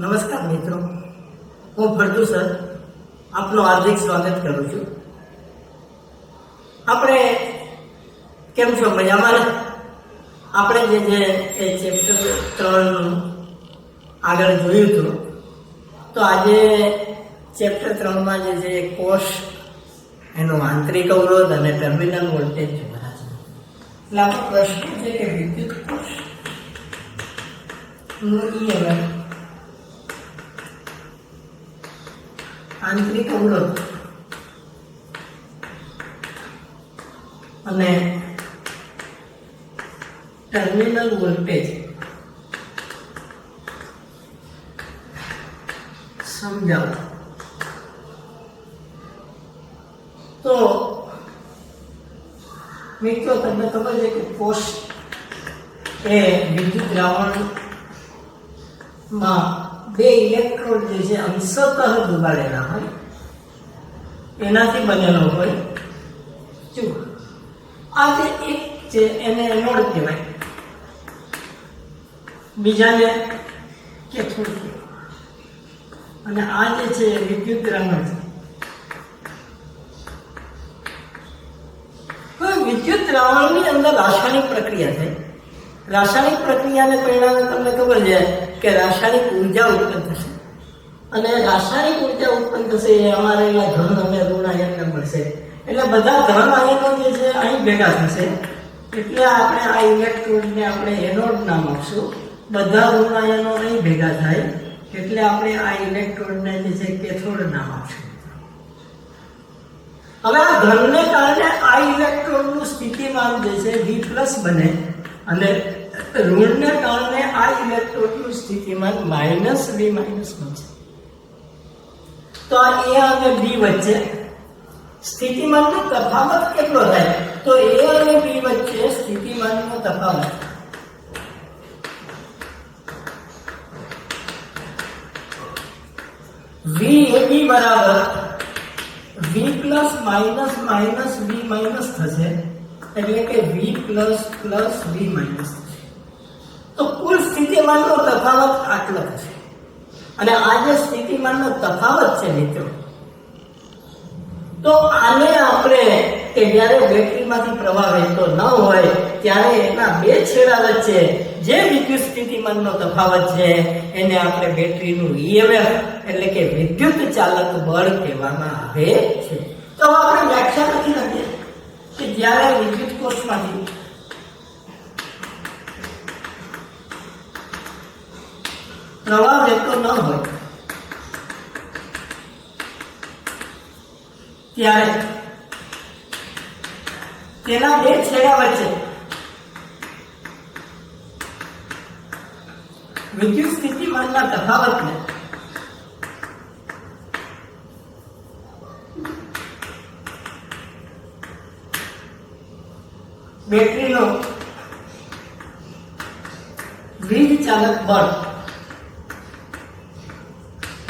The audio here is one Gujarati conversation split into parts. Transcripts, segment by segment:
નમસ્કાર મિત્રો, હું ફરદુ સર આપનું હાર્દિક સ્વાગત કરું છું. આપણે કેમ છો? મજામાં? આપણે જે ચેપ્ટર 3 આગળ જોયું હતું, તો આજે ચેપ્ટર 3માં જે કોષ, એનો આંતરિક અવરોધ અને ટર્મિનલ વોલ્ટેજ જોવાના છે. એટલે આપણો પ્રશ્ન છે કે વિદ્યુત કોષ EMF, આંતરિક અવરોધ અને ટર્મિનલ વોલ્ટેજ સમજાવો. તો મિત્રો, તમને ખબર છે કે કોષ એ વિદ્યુત દ્રાવણમાં બે ઇલેક્ટ્રોડ જે છે અંશતઃ દુભાડેલા હોય, એનાથી બનેલો હોય. જો આ જે એક છે એને એનોડ કહેવાય, બીજાને કેથોડ કહેવાય, અને આ જે છે વિદ્યુત દ્રાવણ છે. વિદ્યુત દ્રાવણની અંદર રાસાયણિક પ્રક્રિયા થાય. રાસાયણિક પ્રક્રિયાને પરિણામે તમને ખબર છે કે રાસાયણિક ઉર્જા ઉત્પન્ન થશે, અને રાસાયણિક ઉર્જા ઉત્પન્ન થશે એ અમારે એના ધન અને ઋણ આયનને મળશે. એટલે બધા ધન આયનો જે છે અહીં ભેગા થશે, એટલે આપણે આ ઇલેક્ટ્રોડને આપણે એનોડ નામ આપશું. બધા ઋણ આયનો અહીં ભેગા થાય એટલે આપણે આ ઇલેક્ટ્રોડને જે છે કેથોડ નામ આપશું. હવે આ ધનને કારણે આ ઇલેક્ટ્રોડનું સ્થિતિમાન જે છે V+ બને, અને ઋણને કારણે આ ઇલેક્ટ્રોડનું સ્થિતિમાન -V- બનશે. તો આ A અને B વચ્ચે સ્થિતિમાનનો તફાવત કેટલો થાય? તો A અને B વચ્ચે સ્થિતિમાનનો તફાવત VAB બરાબર V+ -V- થશે, એટલે કે V++ V- થશે. તો કુલ સ્થિતિમાનનો તફાવત આટલો થશે. અને આ જે સ્થિતિમાનનો તફાવત છે મિત્રો, તો આને આપણે કે જ્યારે બેટરીમાંથી પ્રવાહ વહેતો ન હોય ત્યારે એના બે છેડા વચ્ચે જે વિદ્યુત સ્થિતિમાનનો તફાવત છે એને આપણે બેટરીનું EMF એટલે કે વિદ્યુત ચાલક બળ કહેવામાં આવે છે. તો આપણે વ્યાખ્યા નથી લખીએ કે જ્યારે વિદ્યુત કોષમાંથી પ્રવાહ વહેતો ન હોય ત્યારે તેના બે છેડા વચ્ચે વિદ્યુત સ્થિતિમાનના તફાવતને બેટરીનો વીજ ચાલક બળ,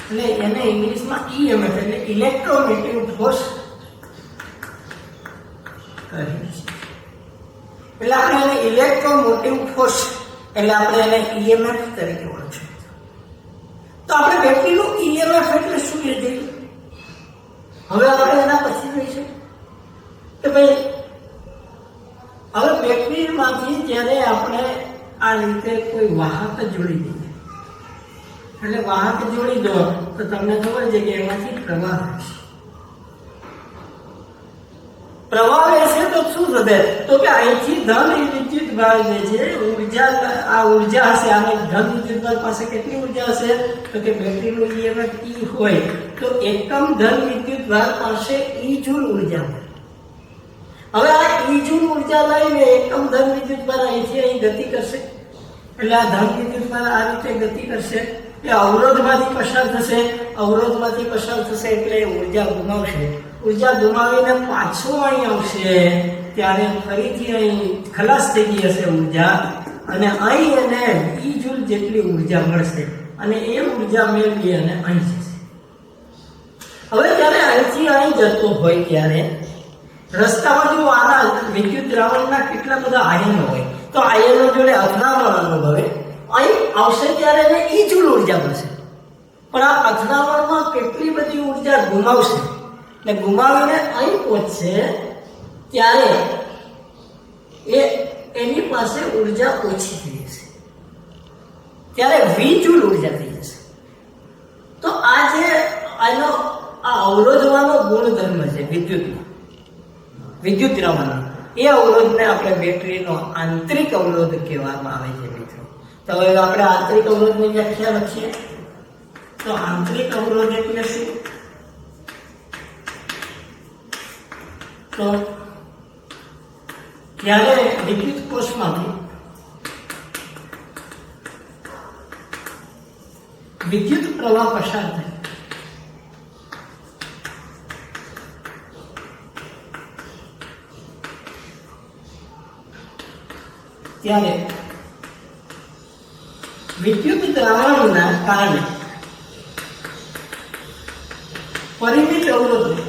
એટલે એને ઇંગ્લિશમાં EMF એટલે ઇલેક્ટ્રોમોટિવ ફોર્સ કહે છે. એટલે આપણે એને ઇલેક્ટ્રોમોટિવ ફોર્સ એટલે આપણે એને EMF તરીકે ઓળખીએ. તો આપણે બેટરીનું EMF એટલે શું લીધું? હવે આપણે એના પછી કહીશું કે ભાઈ હવે બેટરીમાંથી જ્યારે આપણે આ રીતે કોઈ વાહક જોડી દઈએ, એટલે વાહક જોડી દો તો તમને ખબર છે કે એમાંથી પ્રવાહ હશે. પ્રવાહ રહેશે તો શું થશે? તો કે અહીંથી ધન વિદ્યુત ભાર જે છે ઉર્જા, આ ઉર્જા હશે. આને ધન વિદ્યુત ભાર પાસે કેટલી ઉર્જા હશે? તો કે બેટરીનું EMF E હોય તો એકમ ધન વિદ્યુત ભાર પાસે E જૂલ ઉર્જા હોય. હવે આ E જૂલ ઉર્જા લઈને એકમ ધન વિદ્યુત ભાર અહીંથી અહીં ગતિ કરશે, એટલે આ ધન વિદ્યુત ભાર આ રીતે ગતિ કરશે, એ અવરોધમાંથી પસાર થશે. અવરોધમાંથી પસાર થશે એટલે ઉર્જા ગુમાવશે. ઉર્જા ગુમાવીને પાછો અહીં આવશે ત્યારે ફરીથી અહીં ખલાસ થઈ ગઈ હશે ઉર્જા, અને અહીં એને E જૂલ જેટલી ઉર્જા મળશે, અને એ ઉર્જા મેળવી અને અહીં જશે. હવે જ્યારે અહીંથી અહીં જતો હોય ત્યારે રસ્તામાં જો આના વિદ્યુત દ્રાવણના કેટલા બધા આયનો હોય, તો આયનો જોડે અથડામણ અનુભવે, અહીં આવશે ત્યારે એને E જૂલ ઉર્જા મળશે. પણ આ અથડામણમાં કેટલી બધી ઉર્જા ગુમાવશે ને ગુમાવીને અહીં પહોંચશે ત્યારે એની પાસે ઉર્જા ઓછી થઈ જશે, ત્યારે વી ઉર્જા થઈ જશે. તો આ જે આનો આ અવરોધવાનો ગુણધર્મ છે વિદ્યુત રવાનો, એ અવરોધને આપણે બેટરીનો આંતરિક અવરોધ કહેવામાં આવે છે મિત્રો. તો હવે આપણે આંતરિક અવરોધની વ્યાખ્યા લખીએ. તો આંતરિક અવરોધ એટલે શું? તો જ્યારે વિદ્યુત કોષમાંથી વિદ્યુત પ્રવાહ પસાર થાય ત્યારે વિદ્યુત દ્રાવણના કારણે પરિમિત અવરોધ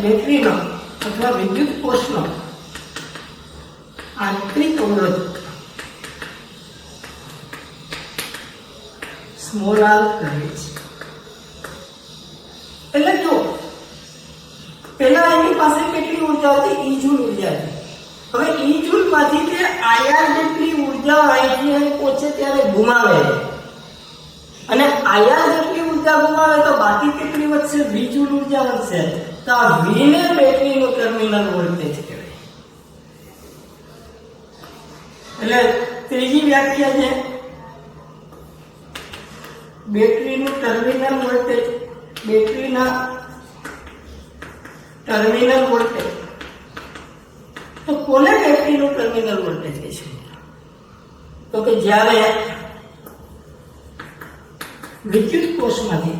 બેટરીનો અથવા વિદ્યુત કોષનો આંતરિક અવરોધ સ્મોલ આર કહે છે. એટલે જો પેલા એની પાસે કેટલી ઉર્જા હતી? ઈ જૂલ ઉર્જા હતી. હવે ઈ જૂલ માંથી તે આયાર જેટલી ઉર્જા અહીંથી અહીં પહોંચે ત્યારે ગુમાવે, અને આયાર જેટલી ઉર્જા ગુમાવે તો બાકી કેટલી વધશે? વી જૂલ ઉર્જા વધશે. તો આ વી ને બેટરીનું ટર્મિનલ વોલ્ટેજ કહેવાય. એટલે ત્રીજી વ્યાખ્યા છે બેટરીનું ટર્મિનલ વોલ્ટેજ. બેટરીના ટર્મિનલ વોલ્ટેજ, તો કોને બેટરીનું ટર્મિનલ વોલ્ટેજ કહે છે? તો કે જ્યારે વિદ્યુત કોષમાંથી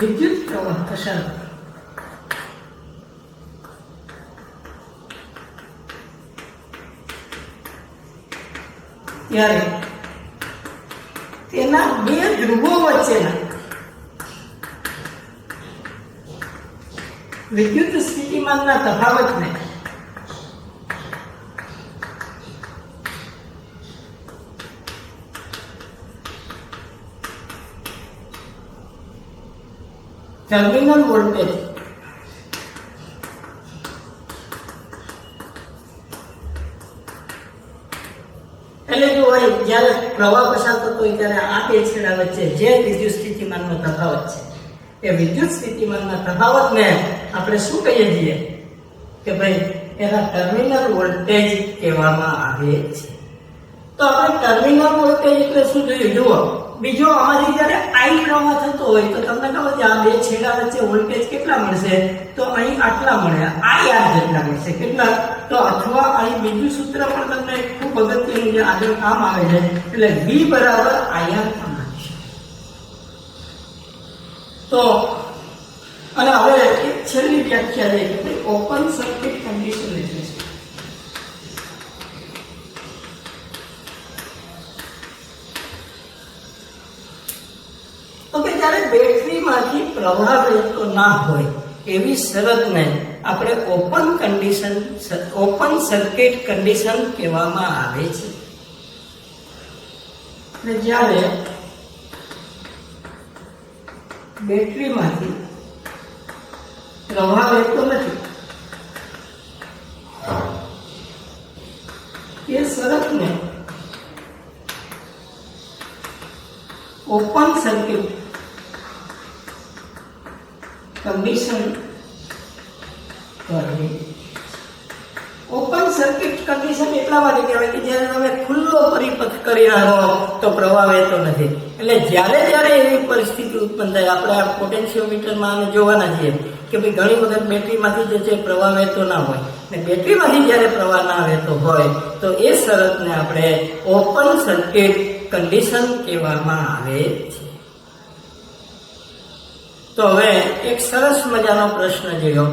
વિદ્યુત પ્રવાહ પસાર ત્યારે તેના બે ધ્રુવો વચ્ચેના વિદ્યુત સ્થિતિમાનના તફાવતને ટર્મિનલ વોલ્ટેજ એટલે જો હોય જ્યારે પ્રવાહ પસાર થતો હોય ત્યારે આ બે છેડા વચ્ચે જે વિદ્યુત સ્થિતિમાનનો તફાવત છે, એ વિદ્યુત સ્થિતિમાનના તફાવતને આપણે શું કહીએ છીએ કે ભાઈ એના ટર્મિનલ વોલ્ટેજ કહેવામાં આવે છે. તો આપણે ટર્મિનલ વોલ્ટેજ એટલે શું જોઈએ? જુઓ, બીજો આમાંથી જ્યારે આઈ પ્રવાહ થતો હોય તો તમને ખબર છે આ બે છેડા વચ્ચે વોલ્ટેજ કેટલા મળશે? તો અહીં આટલા મળે, આઈ આર જેટલા મળશે. કેટલા? તો અથવા અહીં બીજું સૂત્ર પણ તમને ખૂબ અગત્યનું જે આગળ કામ આવે છે, એટલે V બરાબર આઈ આર થશે. તો અને હવે એક છેલ્લી વ્યાખ્યા છે કે ઓપન સર્કિટ કન્ડિશન એટલે શું? તો કે જ્યારે બેટરીમાંથી પ્રવાહ વહેતો ના હોય એવી શરતને આપણે ઓપન સર્કિટ કન્ડિશન કહેવામાં આવે છે. અને જ્યારે બેટરીમાંથી પ્રવાહ વહેતો નથી એ શરતને ઓપન સર્કિટ કન્ડિશન કહે. ઓપન સર્કિટ કન્ડિશન એટલા માટે કહેવાય કે જ્યારે તમે ખુલ્લો પરિપથ કરી રહ્યા હો તો પ્રવાહ વહેતો નથી. એટલે જ્યારે એવી પરિસ્થિતિ ઉત્પન્ન થાય, આપણે આ પોટેન્શિયોમીટરમાં આને જોવાના છીએ કે ભાઈ ઘણી વખત બેટરીમાંથી જે છે પ્રવાહ વહેતો ના હોય, ને બેટરીમાંથી જ્યારે પ્રવાહ ના વહેતો હોય તો એ શરતને આપણે ઓપન સર્કિટ કન્ડિશન કહેવામાં આવે છે. તો હવે એક સરસ મજાનો પ્રશ્ન જોયો.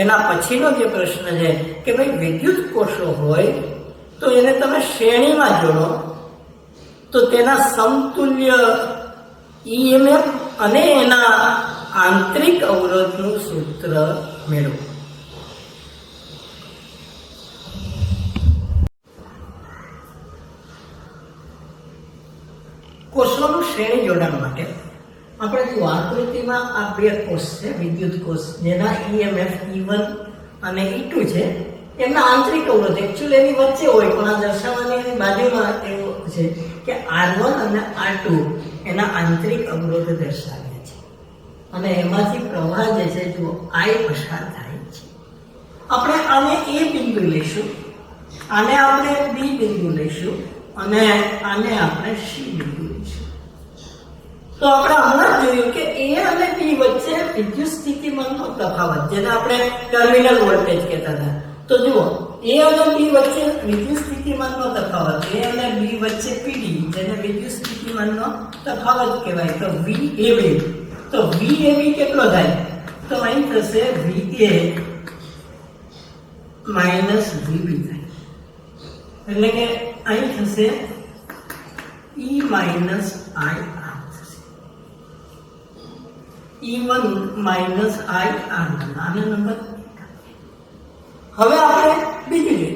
એના પછીનો જે પ્રશ્ન છે કે ભાઈ વિદ્યુત કોષો હોય તો એને તમે શ્રેણીમાં જોડો તો તેના સમતુલ્ય ઈએમએફ અને એના આંતરિક અવરોધનું સૂત્ર મેળવો. કોષોનું શ્રેણી જોડાણ માટે આપણે જો આકૃતિમાં આ બે કોષ છે, વિદ્યુત કોષ જેના EMF E1 અને E2 છે, એમના આંતરિક અવરોધ એકચ્યુઅલી એની વચ્ચે હોય, પણ આ દર્શાવવાની બાજુમાં એવું છે કે R1 અને R2 એના આંતરિક અવરોધ દર્શાવ્યા છે અને એમાંથી પ્રવાહ જે છે જો I પસાર થાય છે. આપણે આને A બિંદુ લઈશું, આને આપણે B બિંદુ લઈશું અને આને આપણે C બિંદુ લઈશું. તો આપણે હમણાં જોયું કે A અને B વચ્ચે વિદ્યુત સ્થિતિમાનનો તફાવત, જેને આપણે ટર્મિનલ વોલ્ટેજ કહેતા હતા. તો જુઓ, A અને B વચ્ચે વિદ્યુત સ્થિતિમાનનો તફાવત, A અને B વચ્ચે PD, જેને વિદ્યુત સ્થિતિમાનનો તફાવત કહેવાય, તો VAB. તો VAB કેટલો થાય? તો અહીં થશે VA માઇનસ VB થાય, એટલે કે અહીં થશે E માઇનસ IR થશે, E1 માઇનસ IR. આનો નંબર. હવે આપણે બીજું જોઈએ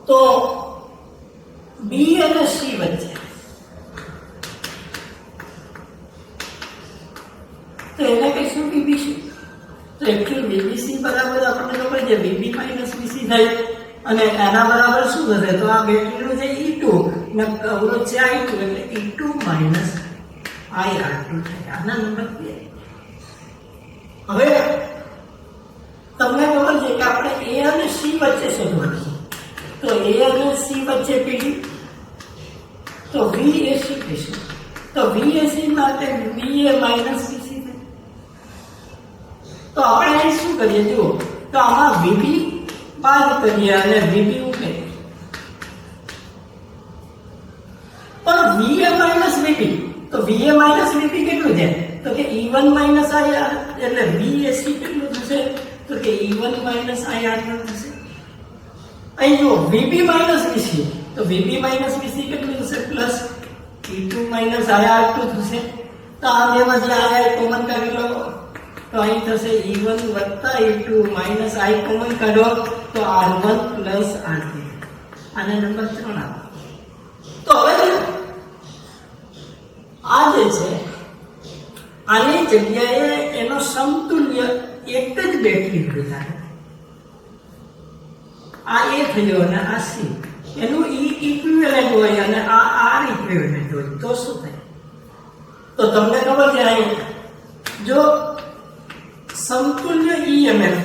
તો B અને C વચ્ચે, તો એને કહીશું BBC. તો એકચ્યુઅલી BBC બરાબર આપણને ખબર છે VB માઇનસ BC થાય અને એના બરાબર શું થશે? તો આ બેટરીનું જે E2 ને અવરોધ છે I2 એટલે E2 માઇનસ IR2 થાય. આના નંબર 2. હવે તમને ખબર છે કે આપણે A અને C વચ્ચે શોધવાનું છે. તો A અને C વચ્ચે PD, તો VAC કહીશું. તો VAC માટે VA માઇનસ BC થાય. તો આપણે અહીં શું કરીએ જુઓ, તો આમાં VB બાદ કરીએ અને VB ઉમેરીએ. પણ VA માઇનસ VB, તો VA માઇનસ VB કેટલું છે? તો કે E1 માઇનસ IR, એટલે VAC કેટલું થશે? તો કે E1 માઇનસ IR1 થશે. અહીં જુઓ VB માઇનસ BC, તો VB માઇનસ BC કેટલું થશે? પ્લસ E2 માઇનસ IR2 થશે. તો આ બેમાંથી IR કોમન કાઢી લો, તો અહીં થશે E1 વત્તા E2 માઇનસ I કોમન કાઢો તો R1 પ્લસ R3. આને નંબર 3 આપો. તો હવે આ જે છે આની જગ્યાએ એનો સમતુલ્ય એક જ બેટરી હોય. આ A થયો અને આ C, એનું ઇક્વિવેલન્ટ હોય અને આ R ઇક્વિવેલન્ટ હોય, તો શું થાય? તો તમને ખબર છે અહીં જો સમતુલ્ય EMF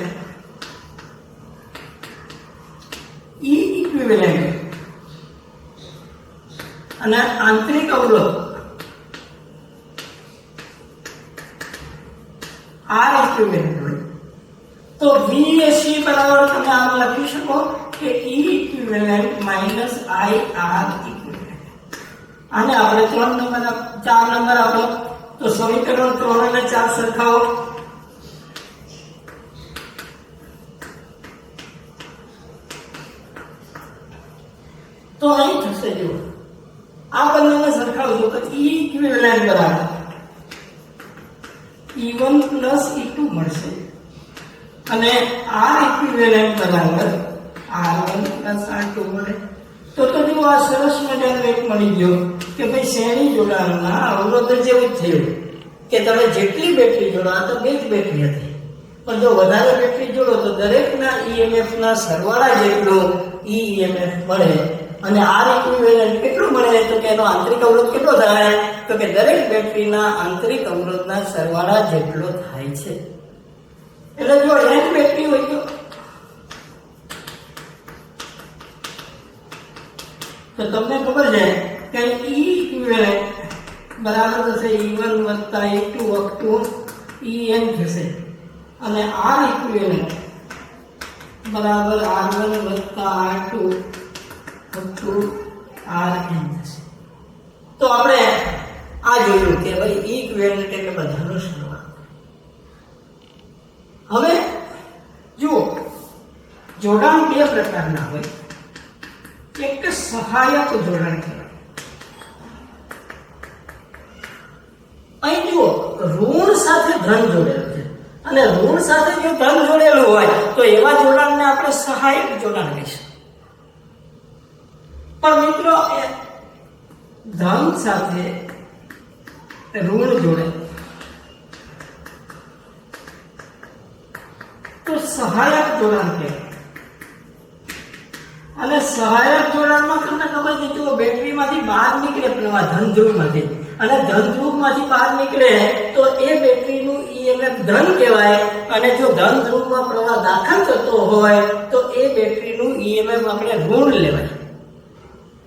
E ઇક્વિવેલન્ટ અને આંતરિક અવરોધ R ઇક્વિવેલન્ટ હોય તો VAC બરાબર તમે આમ લખી શકો કે E equivalent minus IR equivalent. આને આપણે 3 નંબર 4 નંબર આપો તો સમીકરણ 3 અને 4 સરખાવો. તો અહીં થશે જો આ બંનેને સરખાવજો તો E ઇક્વિવેલન્ટ બરાબર E1 પ્લસ E2 મળશે અને R ઇક્વિવેલન્ટ બરાબર R1 પ્લસ R2 મળે. તો જો આ સરસ મજાનો એક મળી ગયો કે ભાઈ શ્રેણી જોડાણના અવરોધ જેવું જ થયું કે તમે જેટલી બેટરી જોડો, તો બે જ બેટરી હતી, પણ જો વધારે બેટરી જોડો તો દરેકના EMF ના સરવાળા જેટલો EMF મળે. અને R ઇક્વિવેલન્ટ કેટલું મળે? તો કે એનો આંતરિક અવરોધ કેટલો થાય? તો કે દરેક બેટરીના આંતરિક અવરોધના સરવાળા જેટલો થાય છે. એટલે જો n બેટરી હોય તો તમને ખબર છે કે E ઇક્વિવેલન્ટ બરાબર થશે E1 વત્તા E2 અપ En થશે અને R ઇક્વિવેલન્ટ બરાબર R1 વત્તા R2 Rn થશે. તો આપણે આ જોયું કે ભાઈ E ઇક્વિવેલન્ટ એટલે બધાનો સરવાળો. હવે જુઓ જોડાણ બે પ્રકારના હોય. એક સહાયક જોડાણ કહેવાય. અહીં જુઓ ઋણ સાથે ધન જોડેલું છે, અને ઋણ સાથે જો ધન જોડેલું હોય તો એવા જોડાણને આપણે સહાયક જોડાણ કહીશું. પણ મિત્રો ધન સાથે ઋણ જોડે તો સહાયક જોડાણ કહેવાય. અને સહાયક જોડાણમાં તમને ખબર છે, જો બેટરીમાંથી બહાર નીકળે પ્રવાહ ધન ધ્રુવમાંથી, અને ધન ધ્રુવમાંથી બહાર નીકળે તો એ બેટરીનું EMF ધન કહેવાય, અને જો ધન ધ્રુવમાં પ્રવાહ દાખલ થતો હોય તો એ બેટરીનું EMF આપણે ઋણ લેવાય.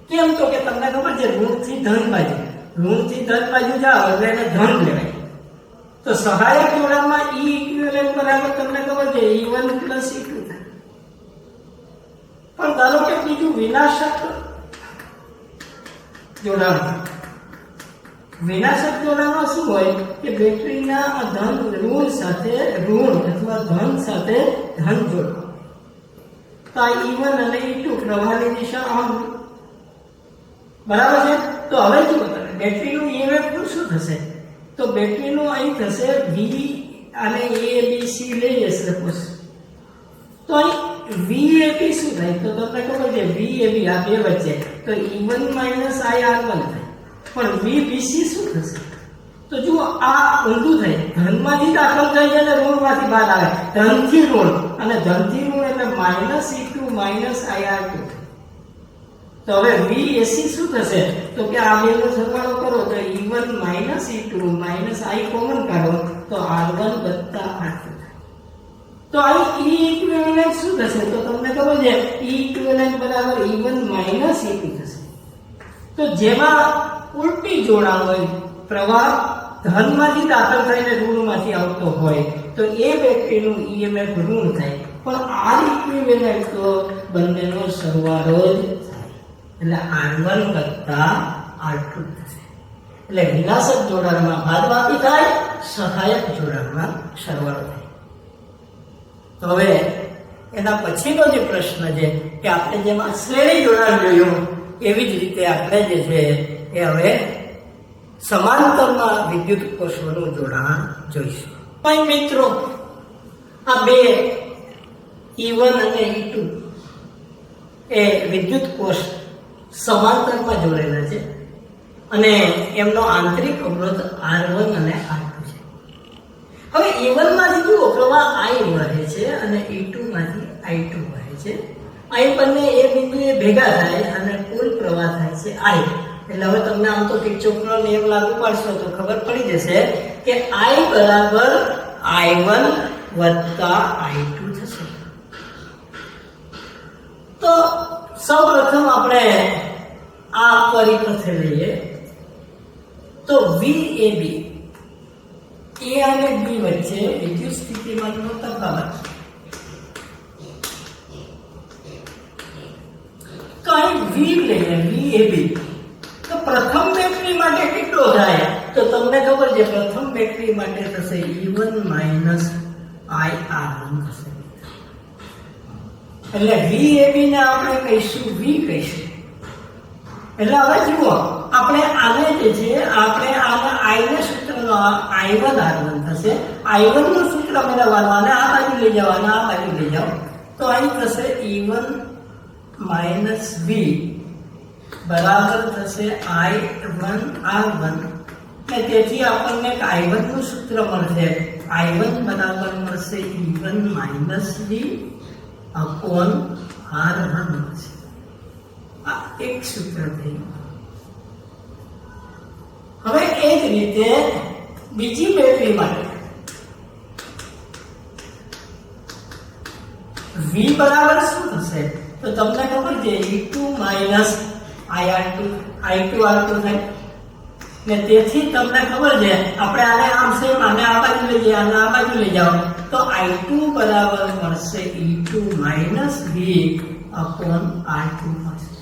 કેમ તો કે તમને ખબર છે, ઋણથી ધન બાજુ જાઓ એટલે એને ધન લેવાય. તો સહાયક જોડાણમાં E ઇક્વિવેલન્ટ બરાબર તમને ખબર છે E1 + E2 થાય. પણ ધારો કે બીજું વિનાશક જોડાણમાં શું હોય કે બેટરીના ધન ઋણ સાથે ઋણ અથવા ધન સાથે ધન જોડો. તો આ E1 અને E2 પ્રવાહની દિશા આમ બરાબર છે. તો હવે શું બતાવે બેટરીનું EMF શું થશે? તો બેટરીનું અહીં થશે V અને ABC લઈએ સપોઝ. તો અહીં VAB શું થાય? તો તમને ખબર છે VAB આ બે વચ્ચે, તો E1 - IR1 થાય. પણ VBC શું થશે? તો જુઓ આ ઊંધું થાય, ધનમાંથી દાખલ થઈ જાય અને ઋણમાંથી બહાર આવે, ધનથી ઋણ, અને ધનથી ઋણ એટલે -E2 - IR2. તો હવે VAC શું થશે? તો કે આ બેનો સરવાળો કરો તો E1 - E2 - I કોમન કાઢો તો R1 + R2. તો અહીં E ઇક્વિવેલન્ટ શું થશે? તો તમને ખબર છે E ઇક્વિવેલન્ટ બરાબર E1 - E2 થશે. તો જેમાં ઉલટી જોડાણ હોય, પ્રવાહ ધનમાંથી દાખલ થઈને ઋણમાંથી આવતો હોય તો એ બેટરીનું EMF ઋણ થાય. પણ R ઇક્વિવેલન્ટ તો બંનેનો સરવાળો જ થાય, એટલે R1 + R2 થશે. એટલે વિનાશક જોડાણમાં બાદબાકી થાય, સહાયક જોડાણમાં સરવાળો થાય. તો હવે એના પછીનો જે પ્રશ્ન છે કે આપણે જેમાં શ્રેણી જોડાણ જોયું એવી જ રીતે આપણે જે છે એ હવે સમાંતરમાં વિદ્યુત કોષોનું જોડાણ જોઈશું. પણ મિત્રો આ બે E1 અને E2 એ વિદ્યુત કોષ સમાંતરમાં જોડેલા છે, અને એમનો આંતરિક અવરોધ R1 અને R2 છે. હવે E1 માંથી જુઓ પ્રવાહ I વહે છે અને E2 માંથી I2 વહે છે. અહીં બંને એ બિંદુએ ભેગા થાય અને કુલ પ્રવાહ થાય છે I. એટલે હવે તમને આમ તો કિર્ચોફનો નિયમ લાગુ પાડશો તો ખબર પડી જશે કે I બરાબર I1 વત્તા I2 થશે. તો સૌપ્રથમ આપણે આ પરિપથ લઈએ. તો VAB A અને B વચ્ચે વિદ્યુત સ્થિતિમાનનો તફાવત. તો અહીં V લઈએ, VAB. તો પ્રથમ બેટરી માટે કેટલો થાય? તો તમને ખબર છે પ્રથમ બેટરી માટે થશે E1 - IR1 થશે. એટલે VAB ને આપણે કહીશું V કહીશું. એટલે હવે જુઓ આપણે આને જે છે આપણે આના I ના સૂત્રનો I1 R1 થશે. I1 નું સૂત્ર મેળવવાનું અને આ બાજુ લઈ જવાનું, આ બાજુ લઈ જાઓ તો અહીં થશે E1 - V બરાબર થશે I1 R1. અને તેથી આપણને I1 નું સૂત્ર મળશે. I1 બરાબર મળશે E1 - V upon R1 મળશે. આ એક સૂત્ર થયું. હવે એ જ રીતે બીજી બેટરી માટે V બરાબર શું થશે? તો તમને ખબર છે E2 - I2 R2 થાય. ને તેથી તમને ખબર છે આપણે આને આમ સેમ આને આ બાજુ લઈ જઈએ, આને આ બાજુ લઈ જાઓ તો I2 બરાબર મળશે E2 - V upon R2 મળશે.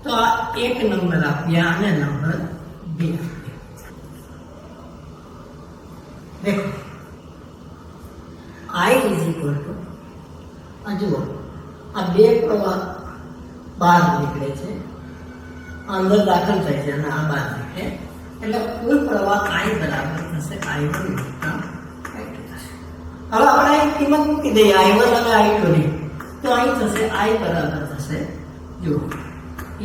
તો આ એક નંબર આપ્યા અને નંબર 2 देखो I = જુઓ આ બે પ્રવાહ બહાર નીકળે છે, અંદર દાખલ થાય છે અને આ બહાર નીકળે. એટલે કુલ પ્રવાહ I બરાબર થશે I1 વત્તા I2 થશે. હવે આપણે અહીં કિંમત મૂકી દઈએ I1 અને I2 ની, તો અહીં થશે I બરાબર થશે જો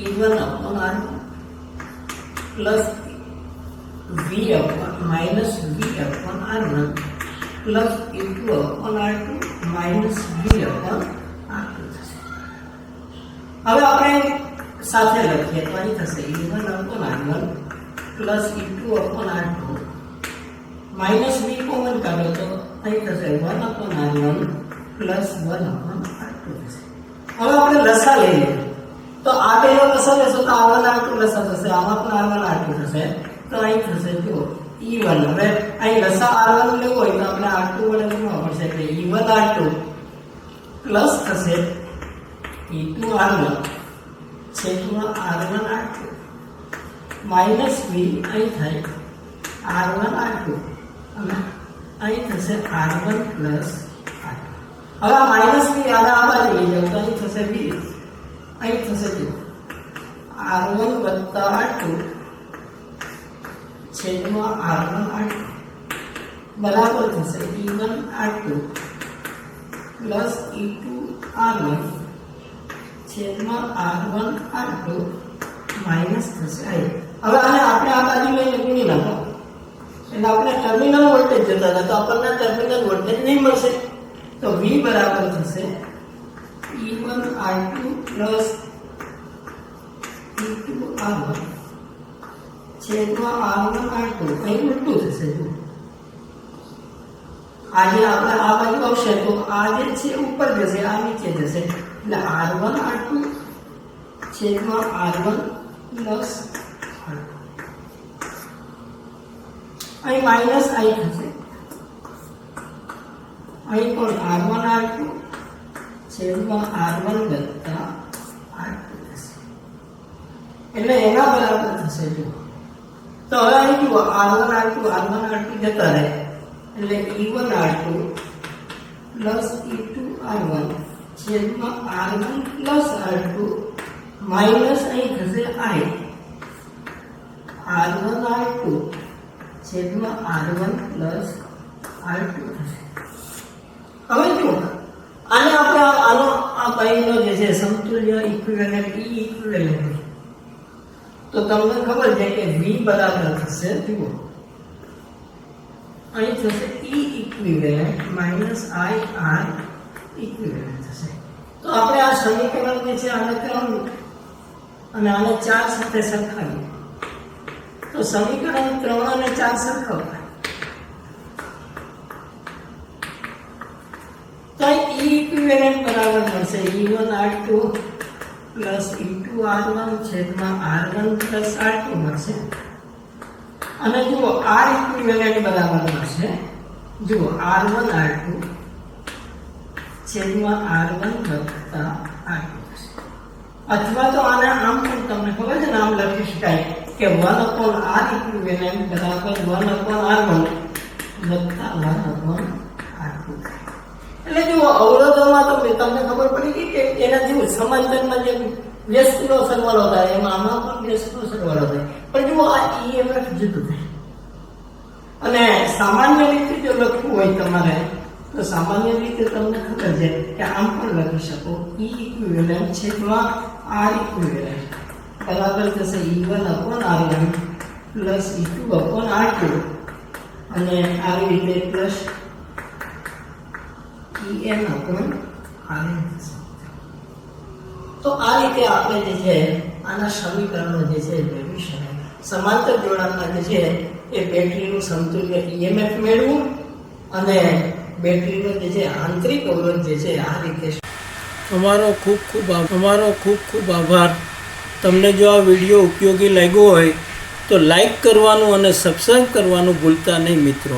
E1 upon R1 plus V upon minus V upon R1 plus E2 upon R2 minus V upon R2 થશે. હવે આપણે સાથે લખીએ તો અહીં થશે E1 upon R1 plus E2 upon R2 minus V common કાઢો તો અહીં થશે 1 upon R1 plus 1 upon R2 થશે. હવે આપણે લસા લઈએ તો આ બેનો લસા લેશો તો R1 R2 લસા થશે, આમાં પણ R1 R2 થશે, તો અહીં થશે જો E1. હવે અહીં લસા R1 લેવો હોય તો આપણે R2 વડે ગુણવા પડશે એટલે E1 R2 પ્લસ થશે E2 R1 છેદમાં R1 R2 માઇનસ V અહીં થાય R1 R2 અને અહીં થશે R1 પ્લસ R2. હવે આ માઇનસ V આને આ બાજુ લઈ જાવ તો અહીં થશે V, અહીં થશે જો R1 વત્તા R2 છેદમાં R1 R2 બરાબર થશે E1 R2 plus E2 R1 છેદમાં R1 R2 માઇનસ થશે I. હવે આને આપણે આ બાજુ લઈને ગુણી નાખો એટલે આપણે ટર્મિનલ વોલ્ટેજ જોતા હતા તો આપણને ટર્મિનલ વોલ્ટેજ નહીં મળશે, તો V બરાબર થશે E1 R2 plus E2 R1 છેદમાં R1 R2. અહીં ઉલટું થશે જો આજે આપણે આ બાજુ આવશે તો આ જે છે ઉપર જશે આ નીચે જશે એટલે R1 R2 છેદમાં R1 પ્લસ R2. અહીં માઇનસ I થશે, અહીં પણ R1 R2 છેદમાં R1 વત્તા R2 થશે એટલે એના બરાબર થશે જો. તો હવે અહીં જુઓ R1 R2 જતા રહે એટલે E1 R2 plus E2 R1 છેદમાં R1 પ્લસ R2 માઇનસ અહીં થશે I R1 R2 છેદમાં R1 પ્લસ R2 થશે. હવે જુઓ આને આપણે આનો આ પાઈનો જે છે સમતુલ્ય ઇક્વિવેલન્ટ E ઇક્વિવેલન્ટ તો તમને ખબર છે કે V બરાબર થશે જુઓ અહીં થશે E equivalent minus I R equivalent થશે. તો આપણે આ સમીકરણ જે છે આને 3 અને આને 4 સાથે સરખાવીએ તો સમીકરણ 3 અને 4 સરખાવવા તો E ઇક્વિવેલન્ટ બરાબર મળશે E1 R2 plus E2 R1 છેદમાં R1 પ્લસ R2 મળશે અને જુઓ R ઇક્વિવેલન્ટ બરાબર મળશે જુઓ R1 R2 છેદમાં R1 વત્તા R2 થશે. અથવા તો આને આમ પણ તમને ખબર છે ને આમ લખી શકાય કે 1 upon R ઇક્વિવેલન્ટ બરાબર 1 upon R1 વત્તા 1 upon R2. એટલે જુઓ અવરોધોમાં તો તમને ખબર પડી ગઈ કે એના જેવું સમાંતરમાં જે વ્યસ્તનો સરવાળો થાય એમાં આમાં પણ વ્યસ્તનો સરવાળો થાય, પણ જુઓ આ EMF જુદું થાય. અને સામાન્ય રીતે જો લખવું હોય તમારે તો સામાન્ય રીતે તમને ખબર છે કે આમ પણ લખી શકો E ઇક્વિવેલન્ટ છેદમાં R ઇક્વિવેલન્ટ બરાબર થશે E1 upon R1 plus E2 upon R2 અને આવી રીતે પ્લસ En upon Rn થશે. તો આ રીતે આપણે જે છે આના સમીકરણો જે છે મેળવી શકાય. સમાંતર જોડાણમાં જે છે એ બેટરીનું સમતુલ્ય EMF મેળવવું અને બેટરીનો જે છે આંતરિક અવરોધ જે છે આ રીતે. અમારો ખૂબ ખૂબ આભાર. તમને જો આ વિડીયો ઉપયોગી લાગ્યો હોય તો લાઈક કરવાનું અને સબસ્ક્રાઈબ કરવાનું ભૂલતા નહીં મિત્રો.